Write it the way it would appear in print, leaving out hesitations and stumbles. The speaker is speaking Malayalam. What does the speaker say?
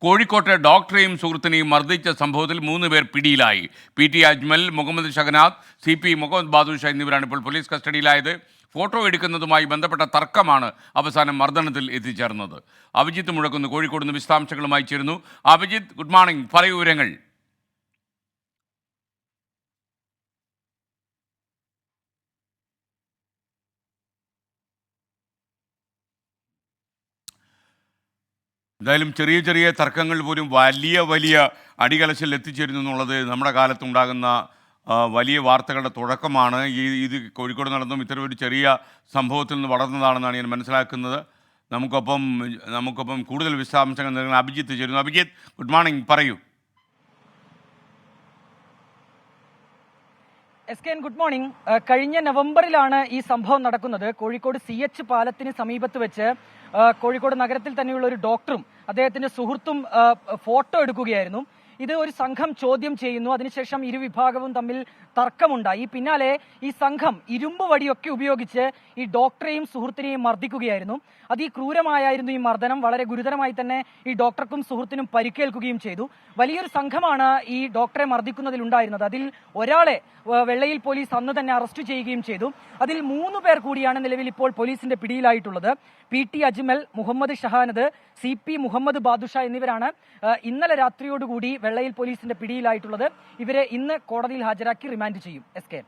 കോഴിക്കോട്ടെ ഡോക്ടറെയും സുഹൃത്തിനെയും മർദ്ദിച്ച സംഭവത്തിൽ 3 പേർ പിടിയിലായി. PT അജ്മൽ, മുഹമ്മദ് ഷഹനാദ്, CP മുഹമ്മദ് ബാദുഷ എന്നിവരാണ് ഇപ്പോൾ പോലീസ് കസ്റ്റഡിയിലായത്. ഫോട്ടോ എടുക്കുന്നതുമായി ബന്ധപ്പെട്ട തർക്കമാണ് അവസാനം മർദ്ദനത്തിൽ എത്തിച്ചേർന്നത്. അഭിജിത്ത് മുഴക്കുന്ന് കോഴിക്കോട് നിന്ന് വിശദാംശങ്ങളുമായി ചേരുന്നു. അഭിജിത്ത്, ഗുഡ് മോർണിംഗ്, പറയൂ വിവരങ്ങൾ. എന്തായാലും ചെറിയ ചെറിയ തർക്കങ്ങൾ പോലും വലിയ വലിയ അടികലശൽ എത്തിച്ചേരുന്നു എന്നുള്ളത് നമ്മുടെ കാലത്തുണ്ടാകുന്ന വലിയ വാർത്തകളുടെ തുടക്കമാണ്. ഇത് കോഴിക്കോട് നടന്നും ഇത്തരം ഒരു ചെറിയ സംഭവത്തിൽ നിന്ന് വളർന്നതാണെന്നാണ് ഞാൻ മനസ്സിലാക്കുന്നത്. നമുക്കൊപ്പം കൂടുതൽ വിശദാംശങ്ങൾ നൽകുന്ന അഭിജിത്ത് ചേരുന്നു. അഭിജിത്ത്, ഗുഡ് മോർണിംഗ്, പറയൂ. SKN good morning. കഴിഞ്ഞ നവംബറിലാണ് ഈ സംഭവം നടക്കുന്നത്. കോഴിക്കോട് CH പാലത്തിന് സമീപത്ത് വെച്ച് കോഴിക്കോട് നഗരത്തിൽ തന്നെയുള്ള ഒരു ഡോക്ടറും അദ്ദേഹത്തിന്റെ സുഹൃത്തും ഫോട്ടോ എടുക്കുകയായിരുന്നു. ഇത് ഒരു സംഘം ചോദ്യം ചെയ്യുന്നു. അതിനുശേഷം ഇരുവിഭാഗവും തമ്മിൽ തർക്കമുണ്ടായി. പിന്നാലെ ഈ സംഘം ഇരുമ്പ് വടിയൊക്കെ ഉപയോഗിച്ച് ഈ ഡോക്ടറെയും സുഹൃത്തിനെയും മർദ്ദിക്കുകയായിരുന്നു. അതിക്രൂരമായിരുന്നു ഈ മർദ്ദനം. വളരെ ഗുരുതരമായി തന്നെ ഈ ഡോക്ടർക്കും സുഹൃത്തിനും പരിക്കേൽക്കുകയും ചെയ്തു. വലിയൊരു സംഘമാണ് ഈ ഡോക്ടറെ മർദ്ദിക്കുന്നതിൽ ഉണ്ടായിരുന്നത്. അതിൽ ഒരാളെ വെള്ളയിൽ പോലീസ് അന്ന് തന്നെ അറസ്റ്റ് ചെയ്യുകയും ചെയ്തു. അതിൽ 3 പേർ കൂടിയാണ് നിലവിൽ ഇപ്പോൾ പോലീസിന്റെ പിടിയിലായിട്ടുള്ളത്. PT അജ്മൽ, മുഹമ്മദ് ഷഹാനദ്, CP മുഹമ്മദ് ബാദുഷ എന്നിവരാണ് ഇന്നലെ രാത്രിയോടുകൂടി വെള്ളയിൽ പോലീസിന്റെ പിടിയിലായിട്ടുള്ളത്. ഇവരെ ഇന്ന് കോടതിയിൽ ഹാജരാക്കി റിമാൻഡ് ചെയ്യും. SKN.